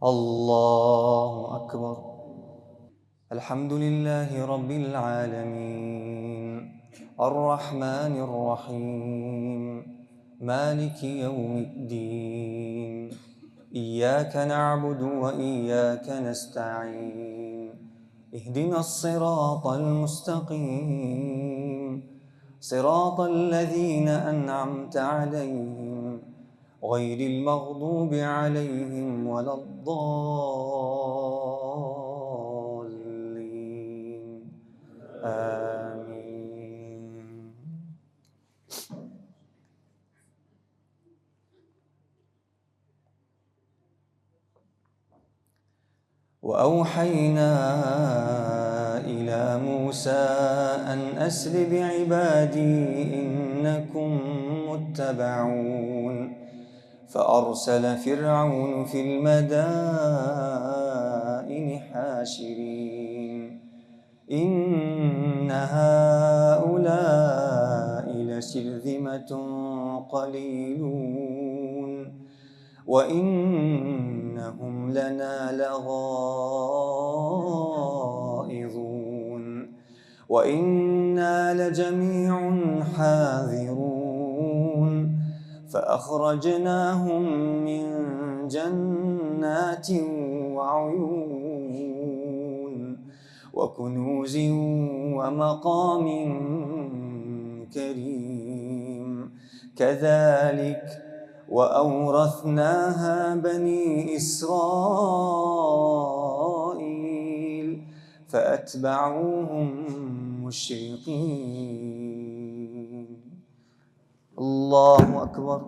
الله أكبر. الحمد لله رب العالمين الرحمن الرحيم مالك يوم الدين. إياك نعبد وإياك نستعين. اهدنا الصراط المستقيم، صراط الذين أنعمت عليهم غير المغضوب عليهم ولا الضالين. آمين. وأوحينا إلى موسى أن أسر بعبادي إنكم متبعون. فأرسل فرعون في المدائن حاشرين إن هؤلاء لشرذمة قليلون وإنهم لنا لغائظون وإنا لجميع حاذرون. فأخرجناهم من جنات وعيون وكنوز ومقام كريم. كذلك وأورثناها بني إسرائيل فأتبعوهم مشرقين. الله أكبر.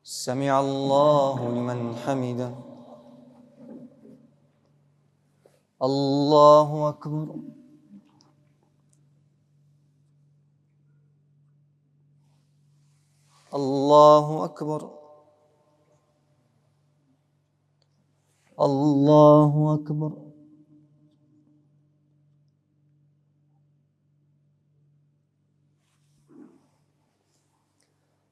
سمع الله لمن حمده. الله أكبر. الله أكبر. الله أكبر.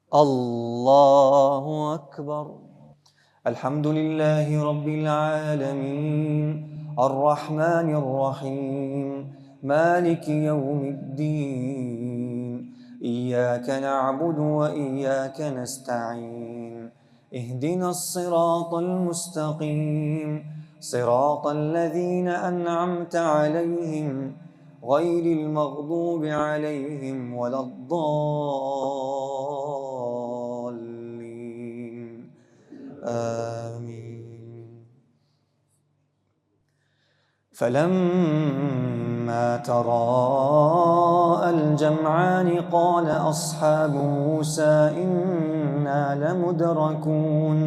الله أكبر. الحمد لله رب العالمين الرحمن الرحيم مالك يوم الدين. إياك نعبد وإياك نستعين. اهدنا الصراط المستقيم، صراط الذين أنعمت عليهم غير المغضوب عليهم ولا الضالين. آمين. فلما تراءى الجمعان قال أصحاب موسى إنا لمدركون.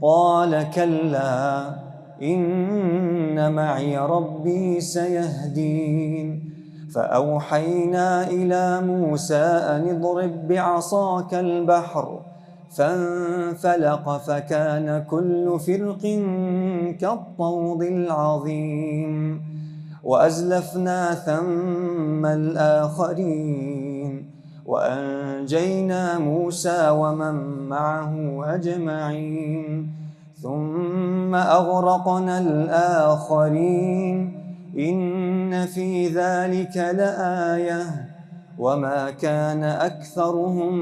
قال كلا إن معي ربي سيهدين. فأوحينا إلى موسى أن اضرب بعصاك البحر فانفلق فكان كل فرق كالطود العظيم. وأزلفنا ثم الآخرين وأنجينا موسى ومن معه أجمعين ثم أغرقنا الآخرين. إن في ذلك لآية وما كان أكثرهم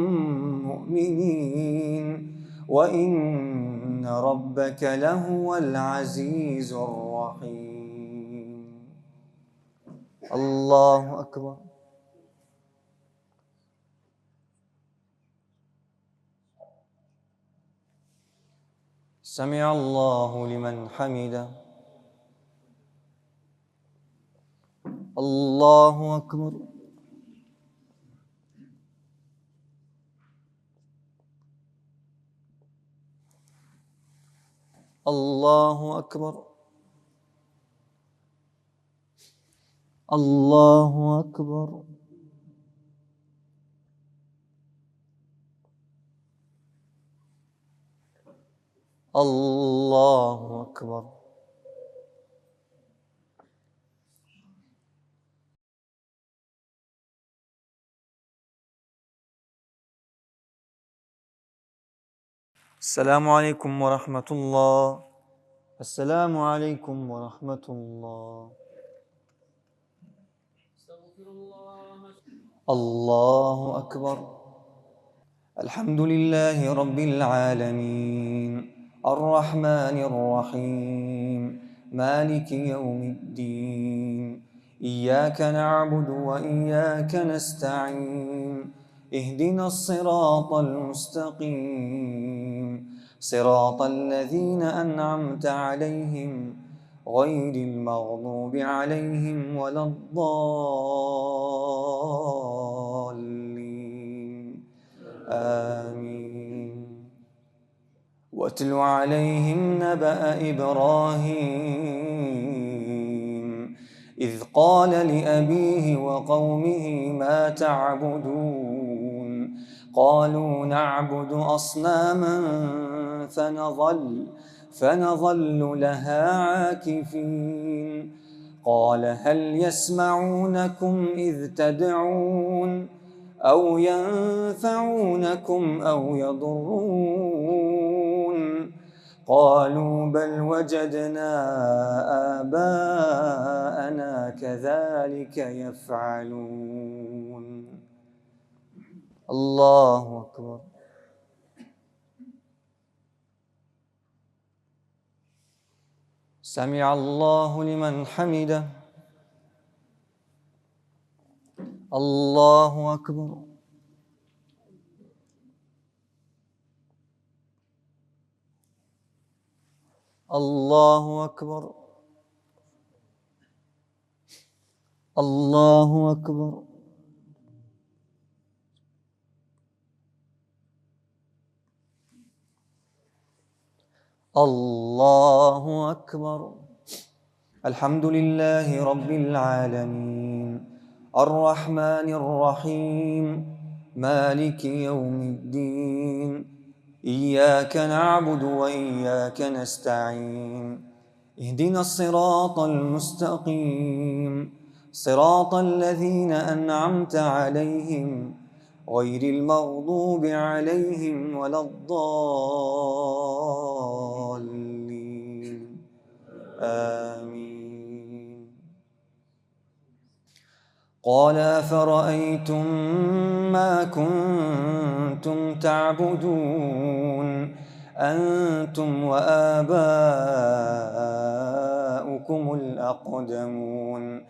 مؤمنين وإن ربك لهو العزيز الرحيم. الله أكبر. سمع الله لمن حمده. الله أكبر. الله أكبر. الله أكبر. الله أكبر. السلام عليكم ورحمة الله. السلام عليكم ورحمة الله. الله أكبر. الحمد لله رب العالمين، الرحمن الرحيم، مالك يوم الدين. إياك نعبد وإياك نستعين، اهدنا الصراط المستقيم، صراط الذين أنعمت عليهم غير المغضوب عليهم ولا الضالين. آمين. واتل عليهم نبأ إبراهيم إذ قال لأبيه وقومه ما تعبدون قالوا نعبد أصناما فنظل لها عاكفين قال هل يسمعونكم إذ تدعون أو ينفعونكم أو يضرون قالوا بل وجدنا آباءنا كذلك يفعلون. الله أكبر. سمع الله لمن حمده. الله أكبر. الله أكبر. الله أكبر. الله أكبر. الحمد لله رب العالمين، الرحمن الرحيم، مالك يوم الدين. إياك نعبد وإياك نستعين، اهدنا الصراط المستقيم، صراط الذين أنعمت عليهم غير المغضوب عليهم ولا الضالين. آمين. قال أفرأيتم ما كنتم تعبدون أنتم وآباؤكم الأقدمون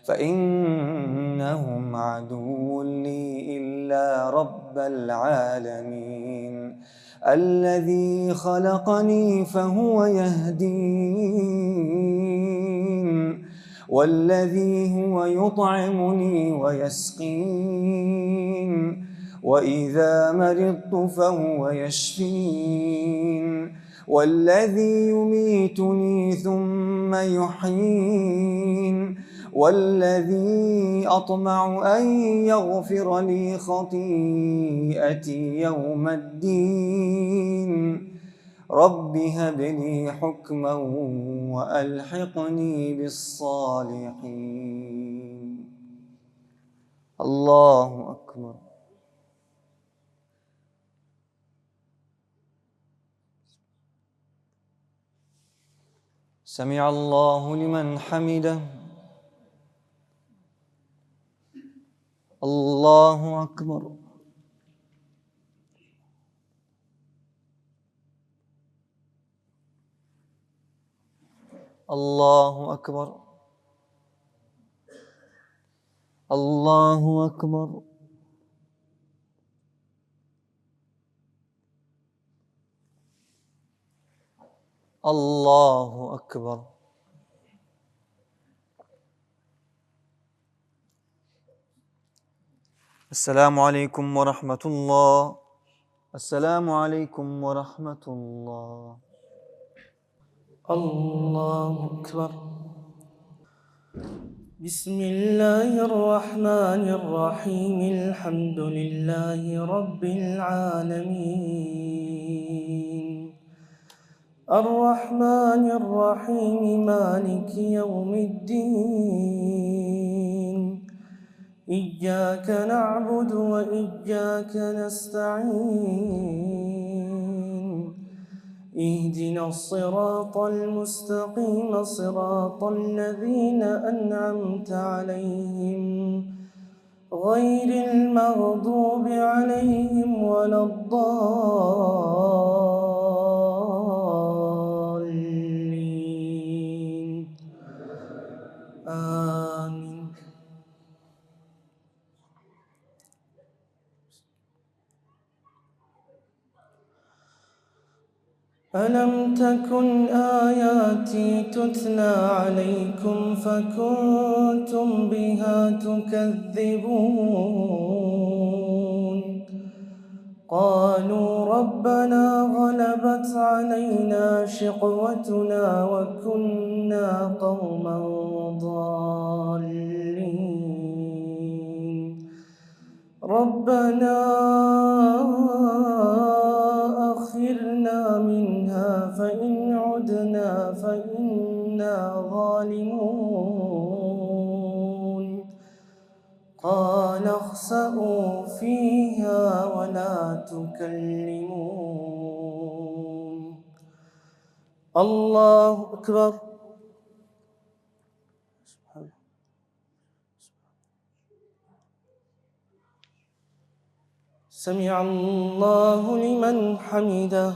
فإنهم عدو لي إلا رب العالمين الذي خلقني فهو يهدين والذي هو يطعمني ويسقين وإذا مرضت فهو يشفين والذي يميتني ثم يحيين والذي أطمع أن يغفر لي خطيئتي يوم الدين رب هب لي حكما وألحقني بالصالحين. الله أكبر. سمع الله لمن حمده. الله أكبر. الله أكبر. الله أكبر. الله أكبر. السلام عليكم ورحمة الله. السلام عليكم ورحمة الله. الله أكبر. بسم الله الرحمن الرحيم الحمد لله رب العالمين الرحمن الرحيم مالك يوم الدين إياك نعبد وإياك نستعين اهدنا الصراط المستقيم صراط الذين أنعمت عليهم غير المغضوب عليهم ولا الضالين آمين. ألم تكن آياتي تتلى عليكم فكنتم بها تكذبون قالوا ربنا غلبت علينا شقوتنا وكنا قوما ضالين ربنا أخرنا منها فإن عدنا فإنا ظالمون قال اخسئوا فيها ولا تكلمون. الله أكبر. سمع الله لمن حمده.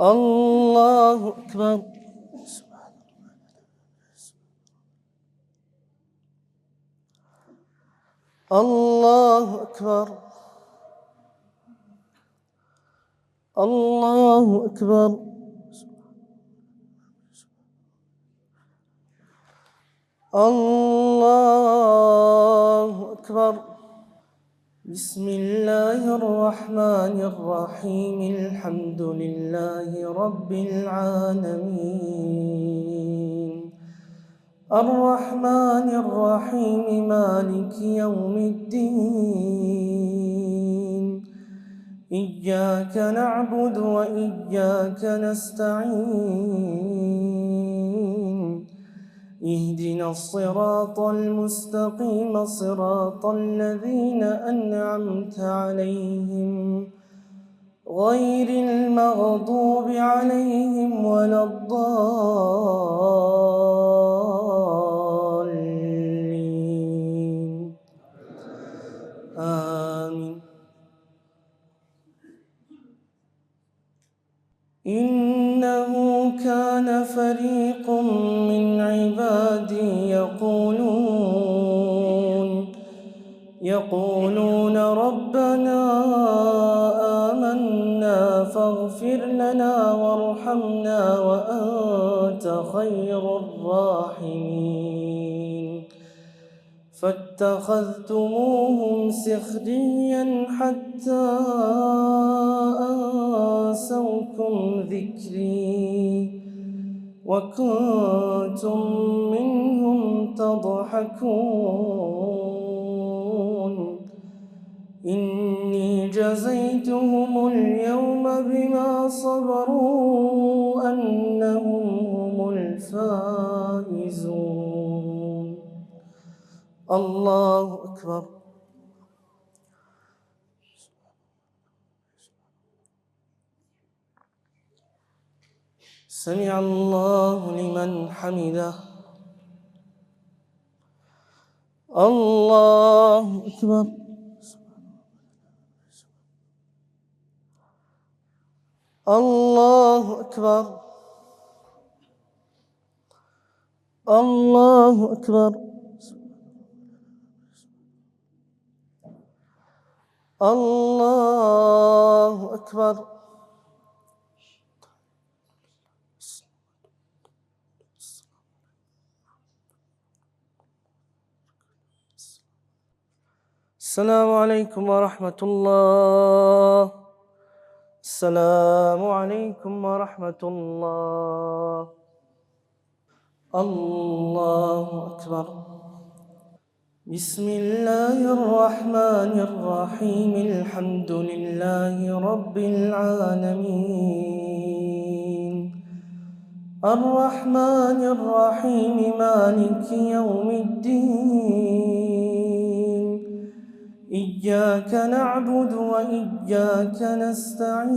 الله أكبر. الله أكبر. الله أكبر. الله أكبر. بسم الله الرحمن الرحيم الحمد لله رب العالمين الرحمن الرحيم مالك يوم الدين إياك نعبد وإياك نستعين اهدنا الصراط المستقيم صراط الذين أنعمت عليهم غير المغضوب عليهم ولا الضالين آمين. إنه كان فريق من عبادي يقولون ربنا آمنا فاغفر لنا وارحمنا وأنت خير الراحمين فاتخذتموهم سخريا حتى أنسوكم ذكري وكنتم منهم تضحكون إني جزيتهم اليوم بما صبروا أنهم هم الفائزون. الله أكبر. سمع الله لمن حمده. الله أكبر. الله أكبر. الله أكبر. الله أكبر. السلام عليكم ورحمة الله. السلام عليكم ورحمة الله. الله أكبر. بسم الله الرحمن الرحيم الحمد لله رب العالمين الرحمن الرحيم مالك يوم الدين إياك نعبد وإياك نستعين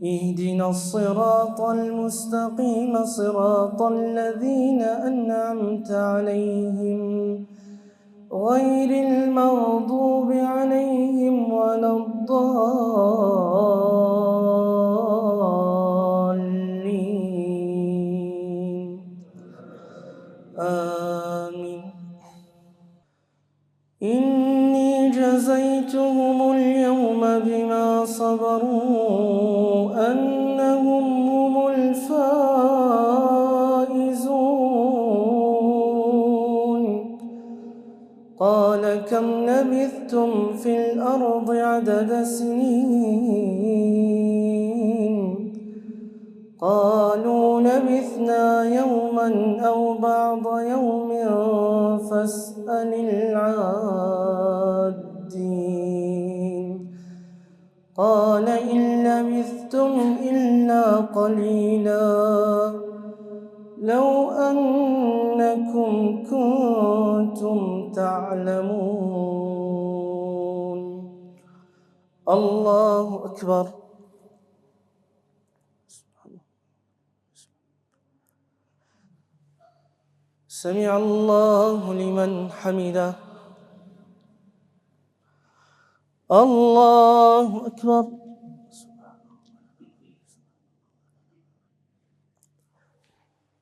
اهدنا الصراط المستقيم صراط الذين أنعمت عليهم غير المغضوب عليهم ولا الضالين آمين. إني جزيتهم اليوم بما صبروا أنهم هم الفائزون. قال كم لبثتم في الأرض عدد سنين قالوا لبثنا يوما أو بعض يوم فاسأل العادين. قال إن لبثتم إلا قليلا لو أنكم كنتم تعلمون. الله أكبر. سمع الله لمن حمده. الله أكبر.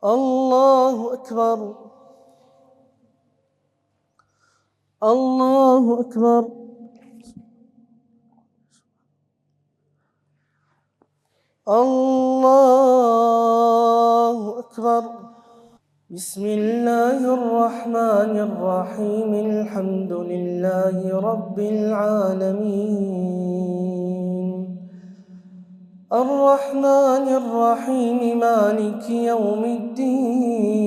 الله أكبر. الله أكبر. الله أكبر. بسم الله الرحمن الرحيم الحمد لله رب العالمين الرحمن الرحيم مالك يوم الدين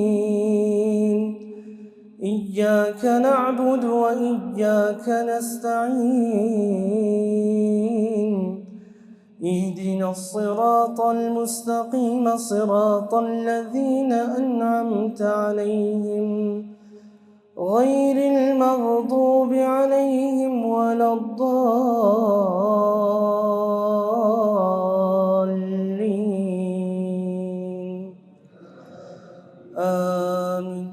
إياك نعبد وإياك نستعين اهدنا الصراط المستقيم صراط الذين أنعمت عليهم غير المغضوب عليهم ولا الضالين آمين.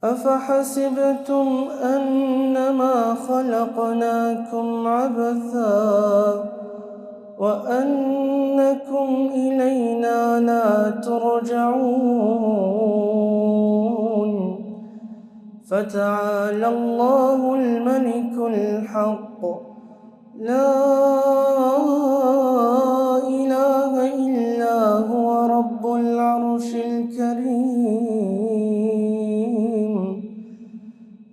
أفحسبتم أنما خلقناكم عبثا وأنكم إلينا لا ترجعون فتعالى الله الملك الحق لا إله إلا هو رب العرش الكريم.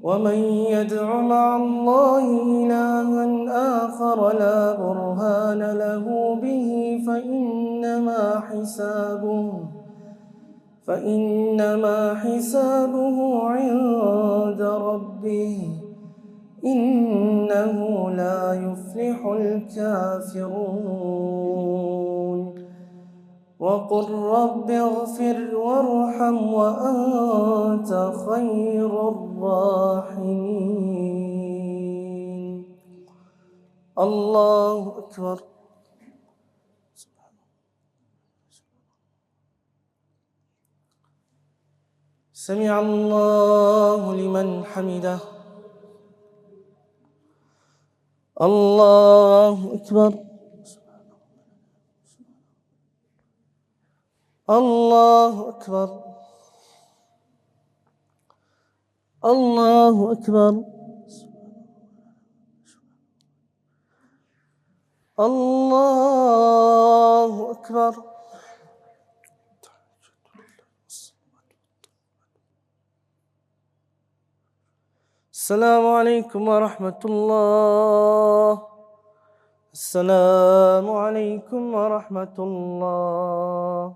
ومن يدع مع الله إلها آخر لا برهان له به فإنما حسابه عند ربه إنه لا يفلح الكافرون. وقل رب اغفر وارحم وأنت خير الراحمين. الله أكبر. سمع الله لمن حمده. الله أكبر. الله أكبر. الله أكبر. الله أكبر. السلام عليكم ورحمة الله. السلام عليكم ورحمة الله.